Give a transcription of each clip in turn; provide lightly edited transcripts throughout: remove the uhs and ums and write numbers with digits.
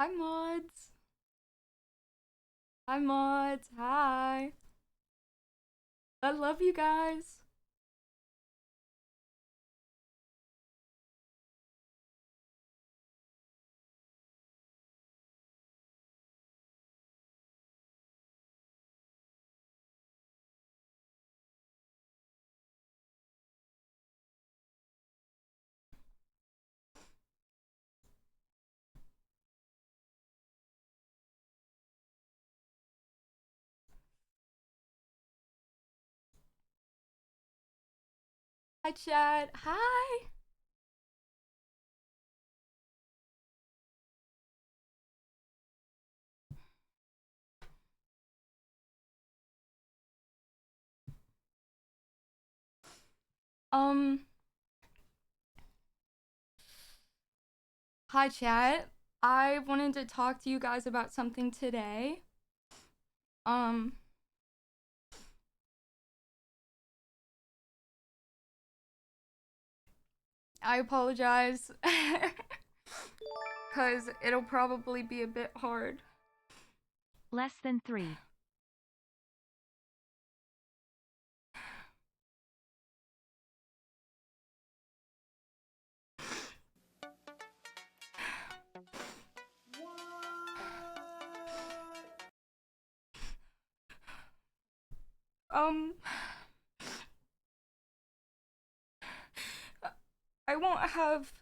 Hi mods. Hi mods. Hi. I love you guys. Hi chat. Hi. Um Hi chat. I wanted to talk to you guys about something today. Um I apologize cuz it'll probably be a bit hard. Less than 3. Um I won't have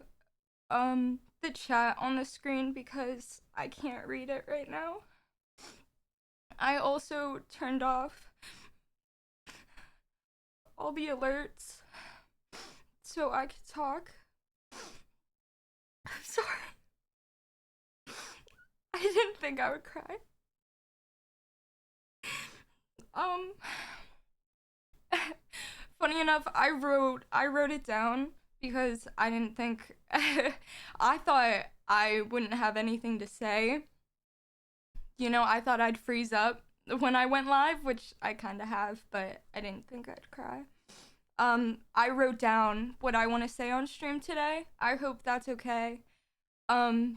the chat on the screen because I can't read it right now. I also turned off all the alerts so I could talk. I'm sorry. I didn't think I would cry. Um Funny enough, I wrote it down because I didn't think I thought I wouldn't have anything to say. I thought I'd freeze up when I went live, which I kind of have, but I didn't think I'd cry. I wrote down what I want to say on stream today. I hope that's okay.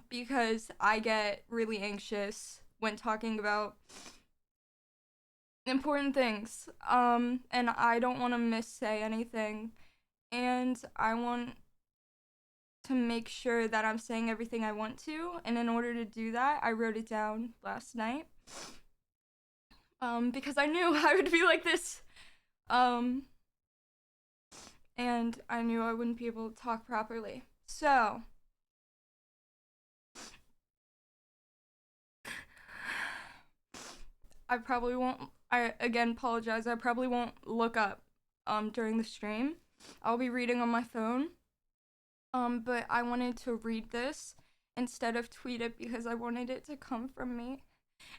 Because I get really anxious when talking about important things. And I don't want to missay anything. And I want to make sure that I'm saying everything I want to. And in order to do that, I wrote it down last night. Because I knew I would be like this. Um, and I knew I wouldn't be able to talk properly. So, I probably won't. I again apologize. I probably won't look up during the stream. I'll be reading on my phone. But I wanted to read this instead of tweet it because I wanted it to come from me,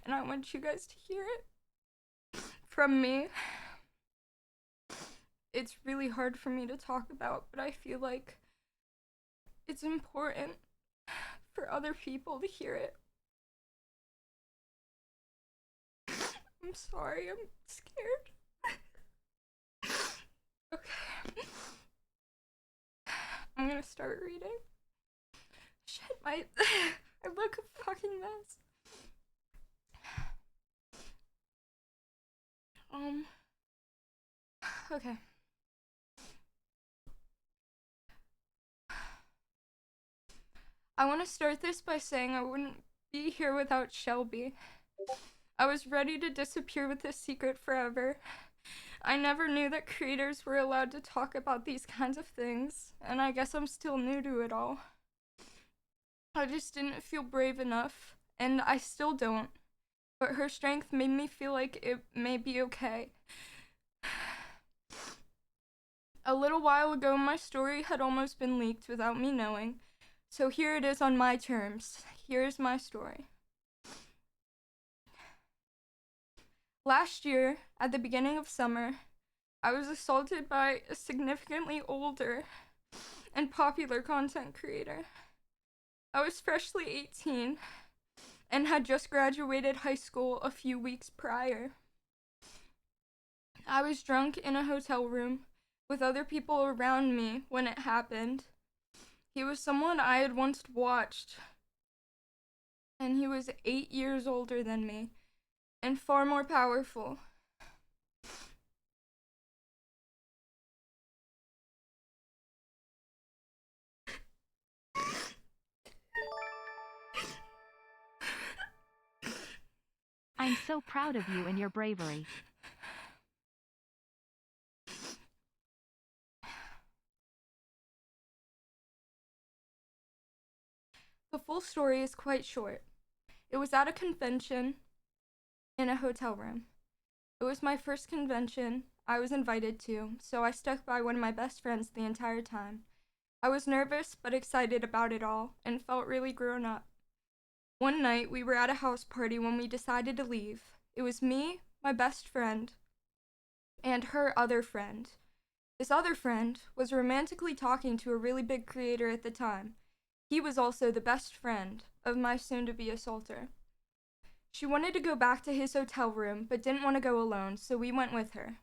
and I want you guys to hear it from me. It's really hard for me to talk about, but I feel like it's important for other people to hear it. I'm sorry, I'm scared. Okay. I'm gonna start reading. Shit, I look a fucking mess. Um, okay. I want to start this by saying I wouldn't be here without Shelby. I was ready to disappear with this secret forever. I never knew that creators were allowed to talk about these kinds of things, and I guess I'm still new to it all. I just didn't feel brave enough, and I still don't. But her strength made me feel like it may be okay. A little while ago, my story had almost been leaked without me knowing, so here it is on my terms. Here's my story. Last year, at the beginning of summer, I was assaulted by a significantly older and popular content creator. I was freshly 18 and had just graduated high school a few weeks prior. I was drunk in a hotel room with other people around me when it happened. He was someone I had once watched and he was 8 years older than me and far more powerful. I'm so proud of you and your bravery. The full story is quite short. It was at a convention in a hotel room. It was my first convention I was invited to, so I stuck by one of my best friends the entire time. I was nervous but excited about it all and felt really grown up. One night we were at a house party when we decided to leave. It was me, my best friend, and her other friend. This other friend was romantically talking to a really big creator at the time. He was also the best friend of my soon-to-be assaulter. She wanted to go back to his hotel room, but didn't want to go alone, so we went with her.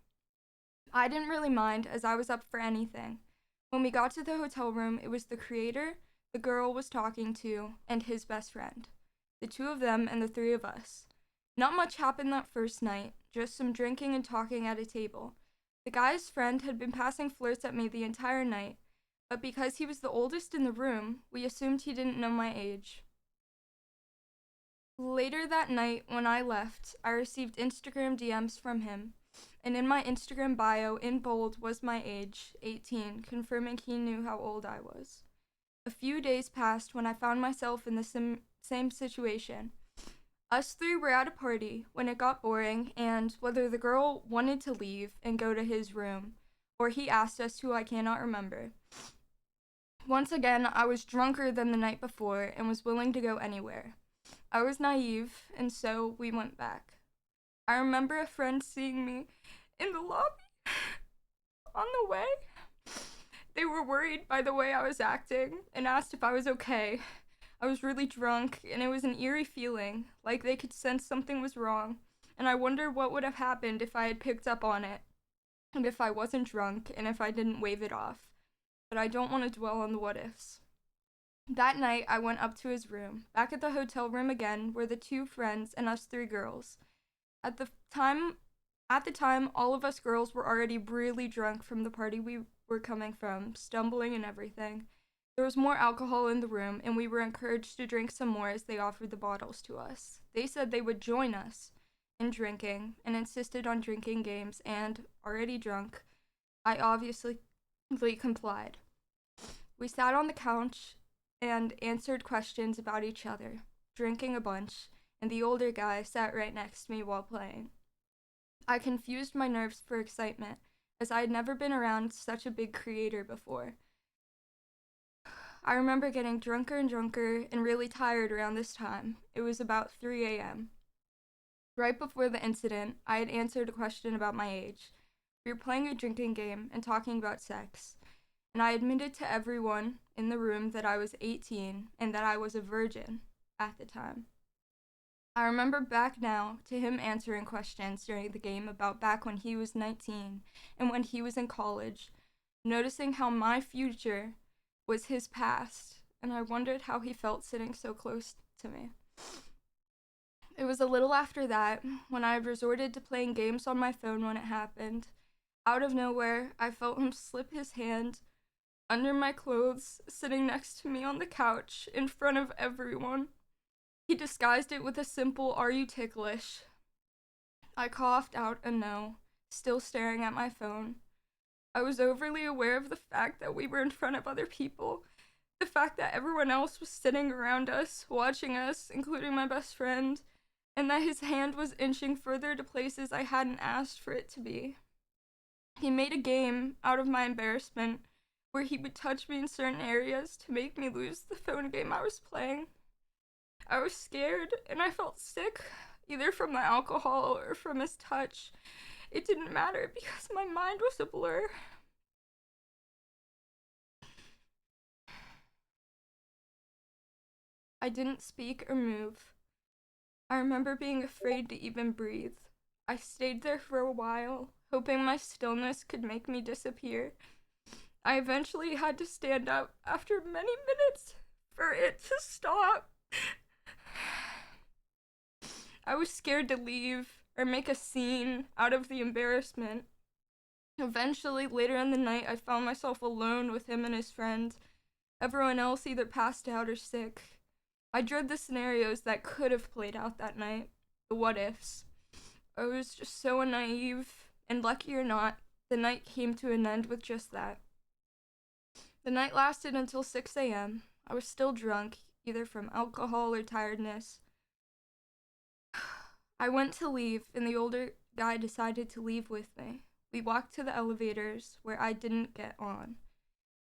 I didn't really mind, as I was up for anything. When we got to the hotel room, it was the creator, the girl was talking to, and his best friend. The two of them and the three of us. Not much happened that first night, just some drinking and talking at a table. The guy's friend had been passing flirts at me the entire night, but because he was the oldest in the room, we assumed he didn't know my age. Later that night, when I left, I received Instagram DMs from him, and in my Instagram bio, in bold, was my age, 18, confirming he knew how old I was. A few days passed when I found myself in the same situation. Us three were at a party when it got boring, and whether the girl wanted to leave and go to his room, or he asked us to, I cannot remember. Once again, I was drunker than the night before and was willing to go anywhere. I was naive, and so we went back. I remember a friend seeing me in the lobby on the way. They were worried by the way I was acting and asked if I was okay. I was really drunk, and it was an eerie feeling, like they could sense something was wrong, and I wondered what would have happened if I had picked up on it, and if I wasn't drunk, and if I didn't wave it off. But I don't want to dwell on the what-ifs. That night, I went up to his room. Back at the hotel room again were the two friends and us three girls. At the time, all of us girls were already really drunk from the party we were coming from, stumbling and everything. There was more alcohol in the room, and we were encouraged to drink some more as they offered the bottles to us. They said they would join us in drinking, and insisted on drinking games, and, already drunk, I obviously complied. We sat on the couch and answered questions about each other, drinking a bunch, and the older guy sat right next to me while playing. I confused my nerves for excitement, as I had never been around such a big creator before. I remember getting drunker and drunker and really tired around this time. It was about 3 a.m. Right before the incident, I had answered a question about my age. We were playing a drinking game and talking about sex, and I admitted to everyone in the room that I was 18 and that I was a virgin at the time. I remember back now to him answering questions during the game about back when he was 19 and when he was in college, noticing how my future was his past, and I wondered how he felt sitting so close to me. It was a little after that, when I had resorted to playing games on my phone when it happened. Out of nowhere, I felt him slip his hand under my clothes, sitting next to me on the couch, in front of everyone. He disguised it with a simple, "Are you ticklish?" I coughed out a no, still staring at my phone. I was overly aware of the fact that we were in front of other people, the fact that everyone else was sitting around us, watching us, including my best friend, and that his hand was inching further to places I hadn't asked for it to be. He made a game out of my embarrassment, where he would touch me in certain areas to make me lose the phone game I was playing. I was scared, and I felt sick, either from the alcohol or from his touch. It didn't matter because my mind was a blur. I didn't speak or move. I remember being afraid to even breathe. I stayed there for a while, hoping my stillness could make me disappear. I eventually had to stand up after many minutes for it to stop. I was scared to leave or make a scene out of the embarrassment. Eventually, later in the night, I found myself alone with him and his friend. Everyone else either passed out or sick. I dread the scenarios that could have played out that night, the what ifs. I was just so naive, and lucky or not, the night came to an end with just that. The night lasted until 6 a.m. I was still drunk, either from alcohol or tiredness. I went to leave, and the older guy decided to leave with me. We walked to the elevators, where I didn't get on.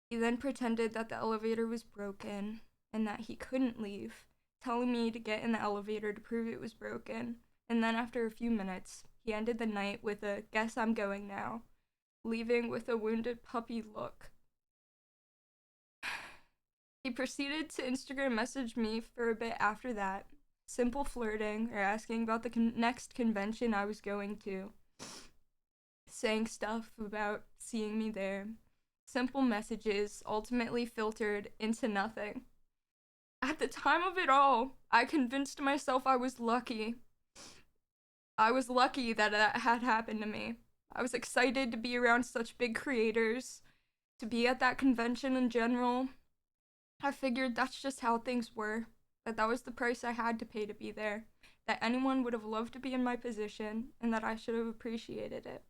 He then pretended that the elevator was broken, and that he couldn't leave, telling me to get in the elevator to prove it was broken, and then after a few minutes, he ended the night with a "guess I'm going now," leaving with a wounded puppy look. He proceeded to Instagram message me for a bit after that, simple flirting or asking about the next convention I was going to, saying stuff about seeing me there. Simple messages ultimately filtered into nothing. At the time of it all, I convinced myself I was lucky. I was lucky that that had happened to me. I was excited to be around such big creators, to be at that convention in general. I figured that's just how things were, that was the price I had to pay to be there, that anyone would have loved to be in my position, and that I should have appreciated it.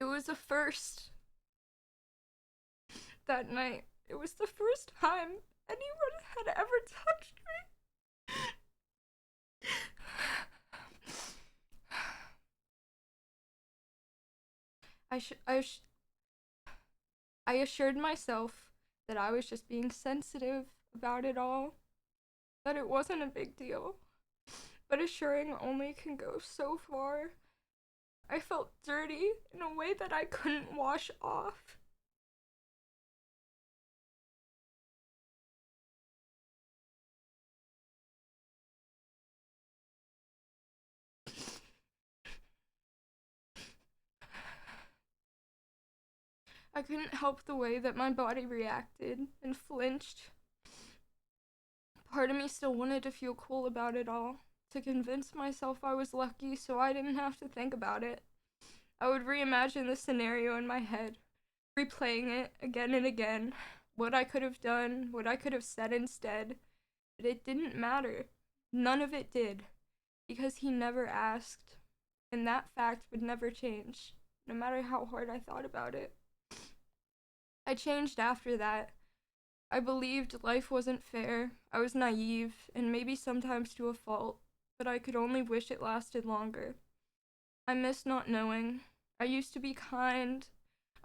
It was a first that night. It was the first time anyone had ever touched me. I assured myself that I was just being sensitive about it all, that it wasn't a big deal, but assuring only can go so far. I felt dirty in a way that I couldn't wash off. I couldn't help the way that my body reacted and flinched. Part of me still wanted to feel cool about it all, to convince myself I was lucky so I didn't have to think about it. I would reimagine the scenario in my head, replaying it again and again, what I could have done, what I could have said instead. But it didn't matter. None of it did, because he never asked, and that fact would never change, no matter how hard I thought about it. I changed after that. I believed life wasn't fair. I was naive, and maybe sometimes to a fault, but I could only wish it lasted longer. I miss not knowing. I used to be kind.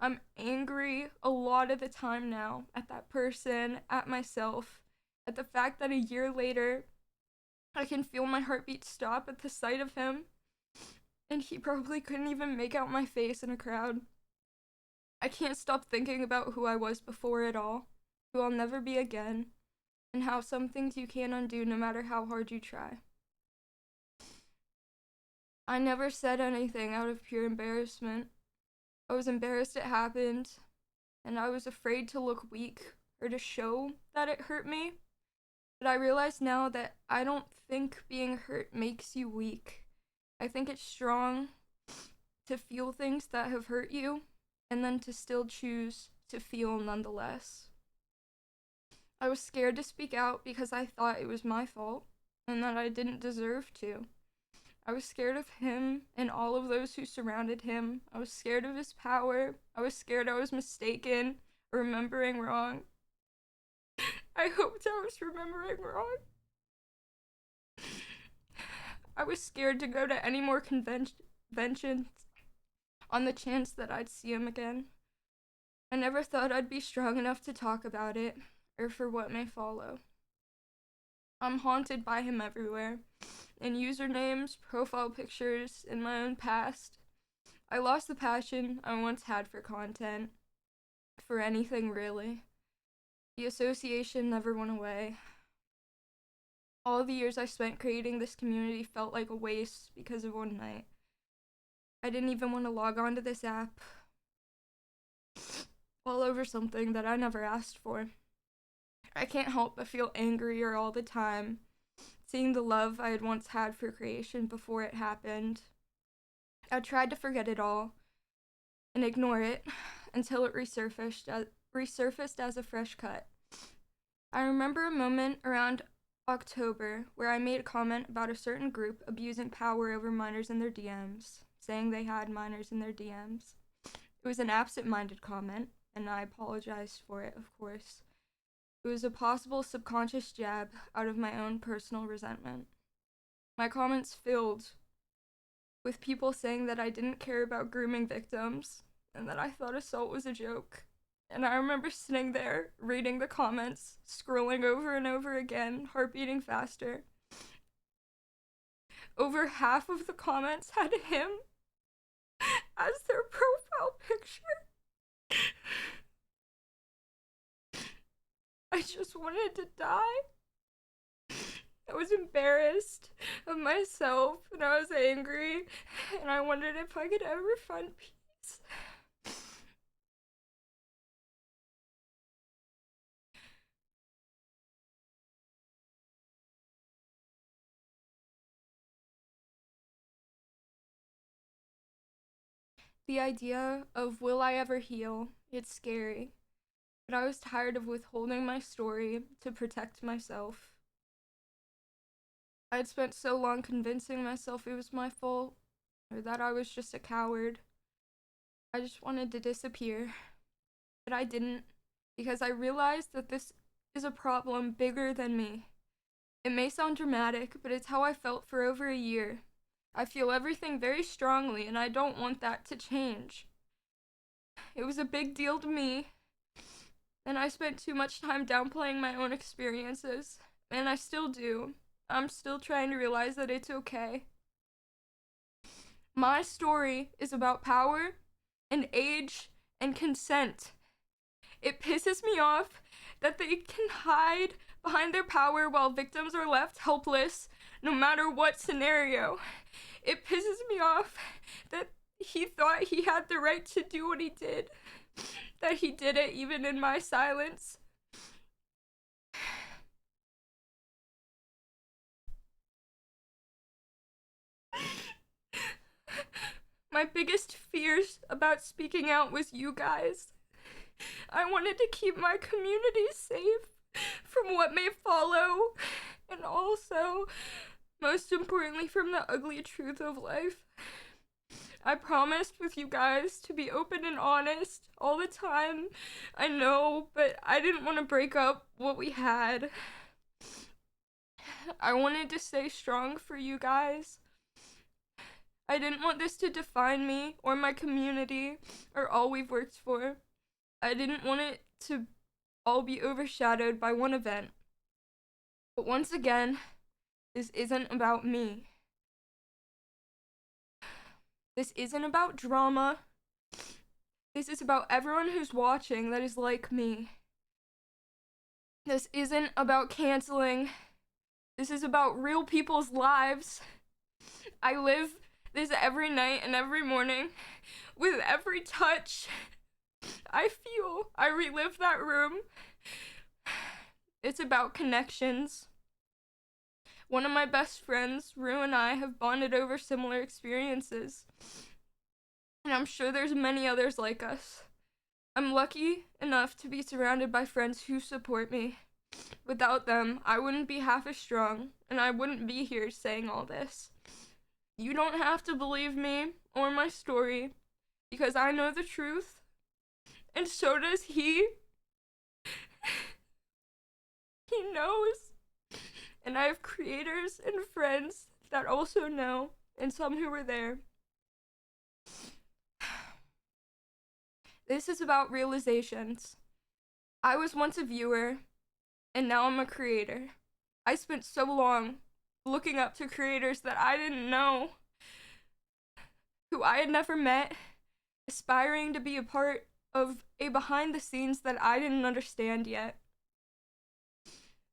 I'm angry a lot of the time now at that person, at myself, at the fact that a year later, I can feel my heartbeat stop at the sight of him, and he probably couldn't even make out my face in a crowd. I can't stop thinking about who I was before it all, who I'll never be again, and how some things you can't undo no matter how hard you try. I never said anything out of pure embarrassment. I was embarrassed it happened, and I was afraid to look weak or to show that it hurt me. But I realize now that I don't think being hurt makes you weak. I think it's strong to feel things that have hurt you, and then to still choose to feel nonetheless. I was scared to speak out because I thought it was my fault, and that I didn't deserve to. I was scared of him and all of those who surrounded him. I was scared of his power. I was scared I was mistaken or remembering wrong. I hoped I was remembering wrong. I was scared to go to any more conventions on the chance that I'd see him again. I never thought I'd be strong enough to talk about it, or for what may follow. I'm haunted by him everywhere, in usernames, profile pictures, in my own past. I lost the passion I once had for content, for anything really. The association never went away. All the years I spent creating this community felt like a waste because of one night. I didn't even want to log on to this app. All over something that I never asked for. I can't help but feel angrier all the time, seeing the love I had once had for creation before it happened. I tried to forget it all and ignore it until it resurfaced as a fresh cut. I remember a moment around October where I made a comment about a certain group abusing power over minors in their DMs, saying they had minors in their DMs. It was an absent-minded comment, and I apologized for it, of course. It was a possible subconscious jab out of my own personal resentment. My comments filled with people saying that I didn't care about grooming victims, and that I thought assault was a joke. And I remember sitting there, reading the comments, scrolling over and over again, heart beating faster. Over half of the comments had him as their profile picture. I just wanted to die. I was embarrassed of myself, and I was angry, and I wondered if I could ever find peace. The idea of will I ever heal, it's scary, but I was tired of withholding my story to protect myself. I had spent so long convincing myself it was my fault, or that I was just a coward. I just wanted to disappear, but I didn't, because I realized that this is a problem bigger than me. It may sound dramatic, but it's how I felt for over a year. I feel everything very strongly, and I don't want that to change. It was a big deal to me, and I spent too much time downplaying my own experiences, and I still do. I'm still trying to realize that it's okay. My story is about power and age and consent. It pisses me off that they can hide behind their power while victims are left helpless, no matter what scenario. It pisses me off that he thought he had the right to do what he did, that he did it even in my silence. My biggest fears about speaking out was you guys. I wanted to keep my community safe from what may follow, and also, most importantly, from the ugly truth of life. I promised with you guys to be open and honest all the time. I know, but I didn't want to break up what we had. I wanted to stay strong for you guys. I didn't want this to define me or my community or all we've worked for. I didn't want it to all be overshadowed by one event. But once again, this isn't about me. This isn't about drama. This is about everyone who's watching that is like me. This isn't about canceling. This is about real people's lives. I live this every night and every morning. With every touch I feel, I relive that room. It's about connections. One of my best friends, Rue, and I have bonded over similar experiences. And I'm sure there's many others like us. I'm lucky enough to be surrounded by friends who support me. Without them, I wouldn't be half as strong, and I wouldn't be here saying all this. You don't have to believe me or my story, because I know the truth, and so does he. He knows. And I have creators and friends that also know, and some who were there. This is about realizations. I was once a viewer, and now I'm a creator. I spent so long looking up to creators that I didn't know, who I had never met, aspiring to be a part of a behind the scenes that I didn't understand yet.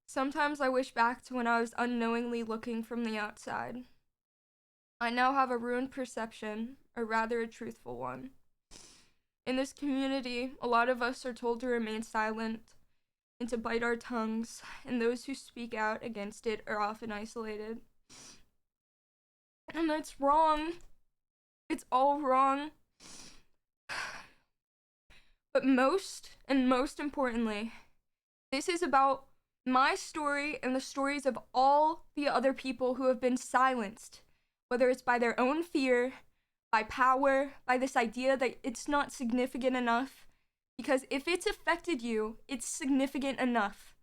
Sometimes I wish back to when I was unknowingly looking from the outside. I now have a ruined perception, or rather a truthful one. In this community, a lot of us are told to remain silent and to bite our tongues, and those who speak out against it are often isolated. And that's wrong. It's all wrong. But most importantly, this is about my story and the stories of all the other people who have been silenced, whether it's by their own fear, by power, by this idea that it's not significant enough. Because if it's affected you, it's significant enough.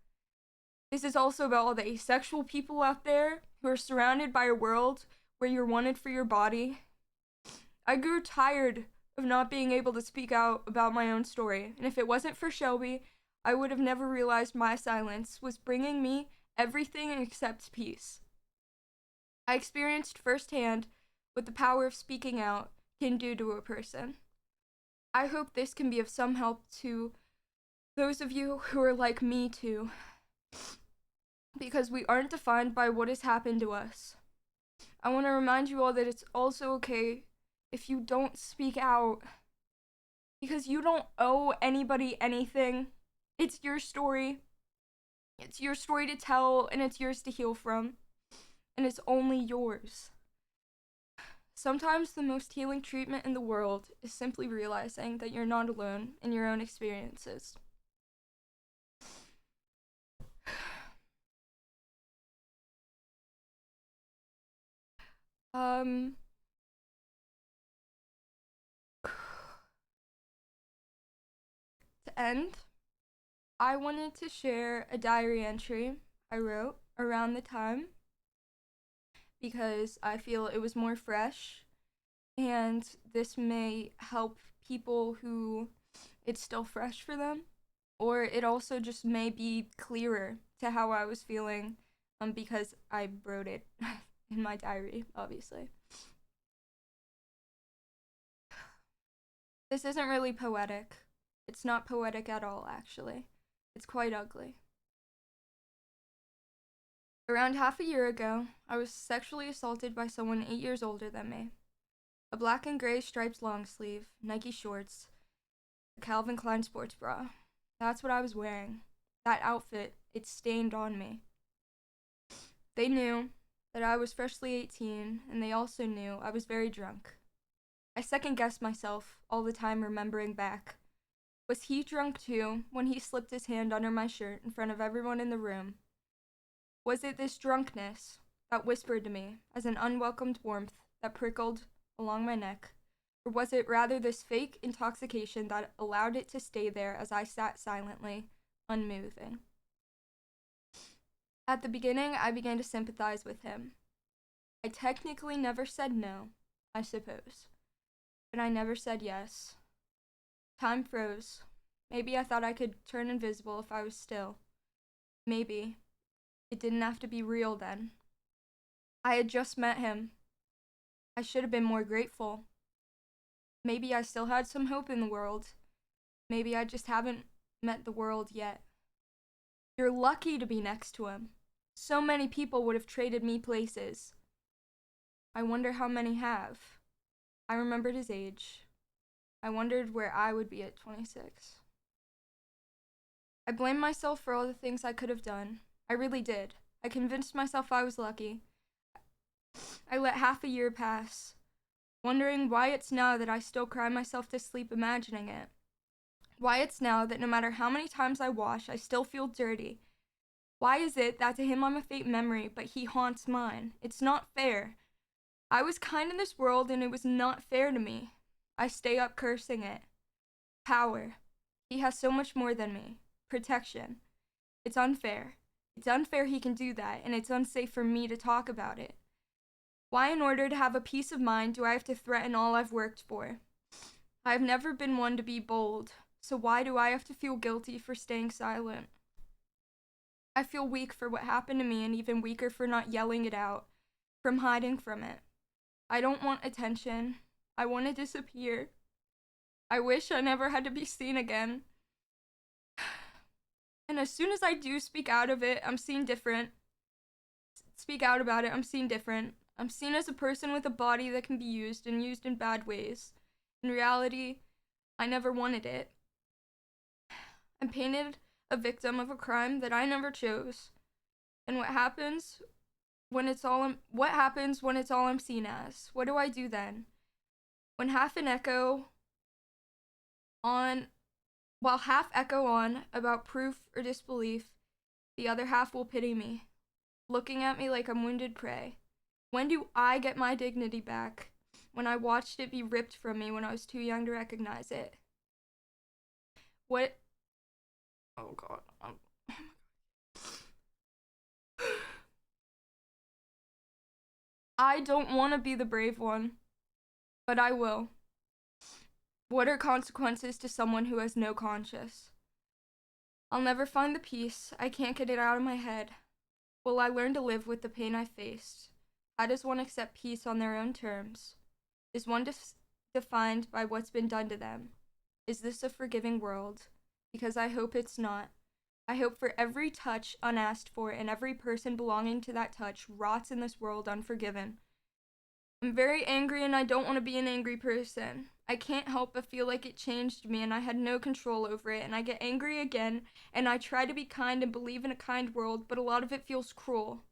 This is also about all the asexual people out there who are surrounded by a world where you're wanted for your body. I grew tired of not being able to speak out about my own story, and if it wasn't for Shelby, I would have never realized my silence was bringing me everything except peace. I experienced firsthand what the power of speaking out can do to a person. I hope this can be of some help to those of you who are like me too, because we aren't defined by what has happened to us. I want to remind you all that it's also okay if you don't speak out, because you don't owe anybody anything. It's your story. It's your story to tell, and it's yours to heal from, and it's only yours. Sometimes the most healing treatment in the world is simply realizing that you're not alone in your own experiences. To end, I wanted to share a diary entry I wrote around the time because I feel it was more fresh, and this may help people who it's still fresh for them, or it also just may be clearer to how I was feeling because I wrote it in my diary, obviously. This isn't really poetic. It's not poetic at all, actually. It's quite ugly. Around half a year ago, I was sexually assaulted by someone 8 years older than me. A black and gray striped long sleeve, Nike shorts, a Calvin Klein sports bra. That's what I was wearing. That outfit, it stained on me. They knew that I was freshly 18, and they also knew I was very drunk. I second-guessed myself all the time, remembering back. Was he drunk too when he slipped his hand under my shirt in front of everyone in the room? Was it this drunkenness that whispered to me as an unwelcomed warmth that prickled along my neck? Or was it rather this fake intoxication that allowed it to stay there as I sat silently, unmoving? At the beginning, I began to sympathize with him. I technically never said no, I suppose. But I never said yes. Time froze. Maybe I thought I could turn invisible if I was still. Maybe. It didn't have to be real then. I had just met him. I should have been more grateful. Maybe I still had some hope in the world. Maybe I just haven't met the world yet. You're lucky to be next to him. So many people would have traded me places. I wonder how many have. I remembered his age. I wondered where I would be at 26. I blamed myself for all the things I could have done. I really did. I convinced myself I was lucky. I let half a year pass, wondering why it's now that I still cry myself to sleep imagining it. Why it's now that no matter how many times I wash, I still feel dirty. Why is it that to him I'm a faint memory, but he haunts mine? It's not fair. I was kind in this world, and it was not fair to me. I stay up cursing it. Power. He has so much more than me. Protection. It's unfair. It's unfair he can do that, and it's unsafe for me to talk about it. Why, in order to have a peace of mind, do I have to threaten all I've worked for? I've never been one to be bold, so why do I have to feel guilty for staying silent? I feel weak for what happened to me, and even weaker for not yelling it out, from hiding from it. I don't want attention. I want to disappear. I wish I never had to be seen again. And as soon as I do speak out of it, I'm seen different. Speak out about it, I'm seen different. I'm seen as a person with a body that can be used and used in bad ways. In reality, I never wanted it. I'm painted a victim of a crime that I never chose. And what happens when it's all I'm seen as? What do I do then? When half echo on about proof or disbelief, the other half will pity me, looking at me like I'm wounded prey. When do I get my dignity back? When I watched it be ripped from me when I was too young to recognize it. What? Oh God. I don't want to be the brave one, but I will. What are consequences to someone who has no conscience? I'll never find the peace. I can't get it out of my head. Will I learn to live with the pain I faced? How does one accept peace on their own terms? Is one defined by what's been done to them? Is this a forgiving world? Because I hope it's not. I hope for every touch unasked for and every person belonging to that touch rots in this world unforgiven. I'm very angry and I don't want to be an angry person. I can't help but feel like it changed me and I had no control over it, and I get angry again and I try to be kind and believe in a kind world, but a lot of it feels cruel.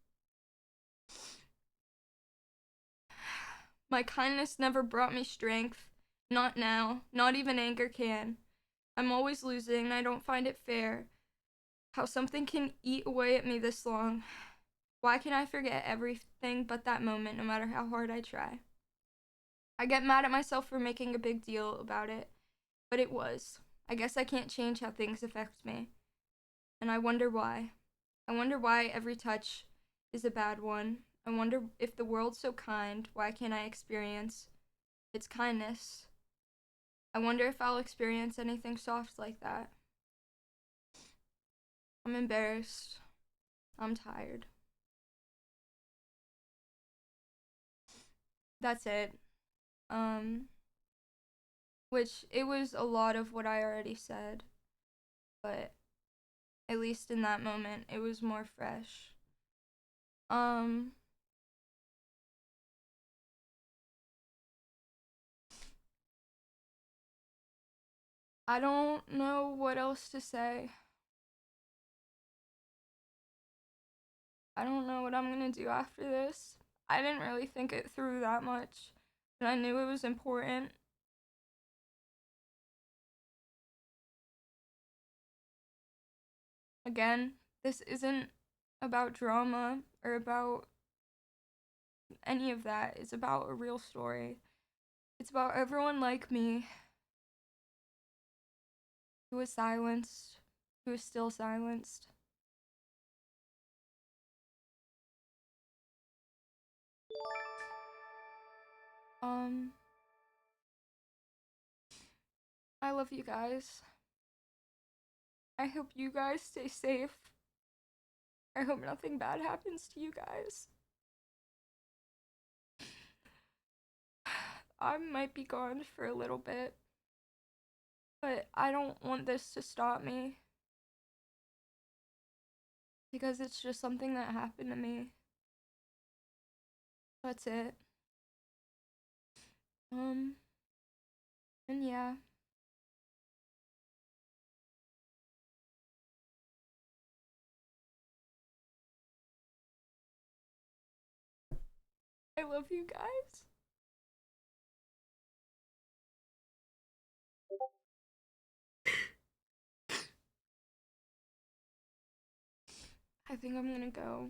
My kindness never brought me strength. Not now. Not even anger can. I'm always losing and I don't find it fair. How something can eat away at me this long. Why can I forget everything but that moment, no matter how hard I try? I get mad at myself for making a big deal about it, but it was. I guess I can't change how things affect me. And I wonder why. I wonder why every touch is a bad one. I wonder if the world's so kind, why can't I experience its kindness? I wonder if I'll experience anything soft like that. I'm embarrassed. I'm tired. That's it. Which it was a lot of what I already said, but at least in that moment, it was more fresh. I don't know what else to say. I don't know what I'm gonna do after this. I didn't really think it through that much, but I knew it was important. Again, this isn't about drama or about any of that. It's about a real story. It's about everyone like me who was silenced, who is still silenced. I love you guys. I hope you guys stay safe. I hope nothing bad happens to you guys. I might be gone for a little bit, but I don't want this to stop me. Because it's just something that happened to me. That's it. And yeah. I love you guys. I think I'm gonna go.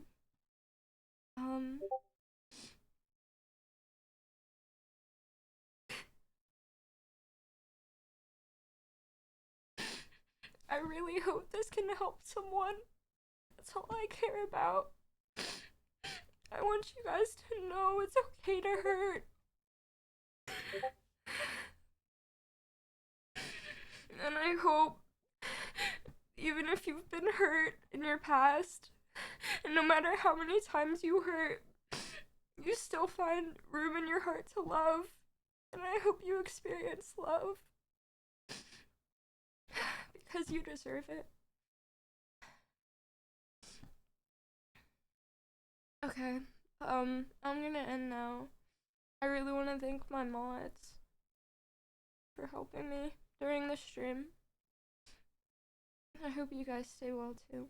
I really hope this can help someone. That's all I care about. I want you guys to know it's okay to hurt. And I hope, even if you've been hurt in your past, and no matter how many times you hurt, you still find room in your heart to love. And I hope you experience love. Because you deserve it. Okay. I'm gonna end now. I really want to thank my mods for helping me during the stream. I hope you guys stay well too.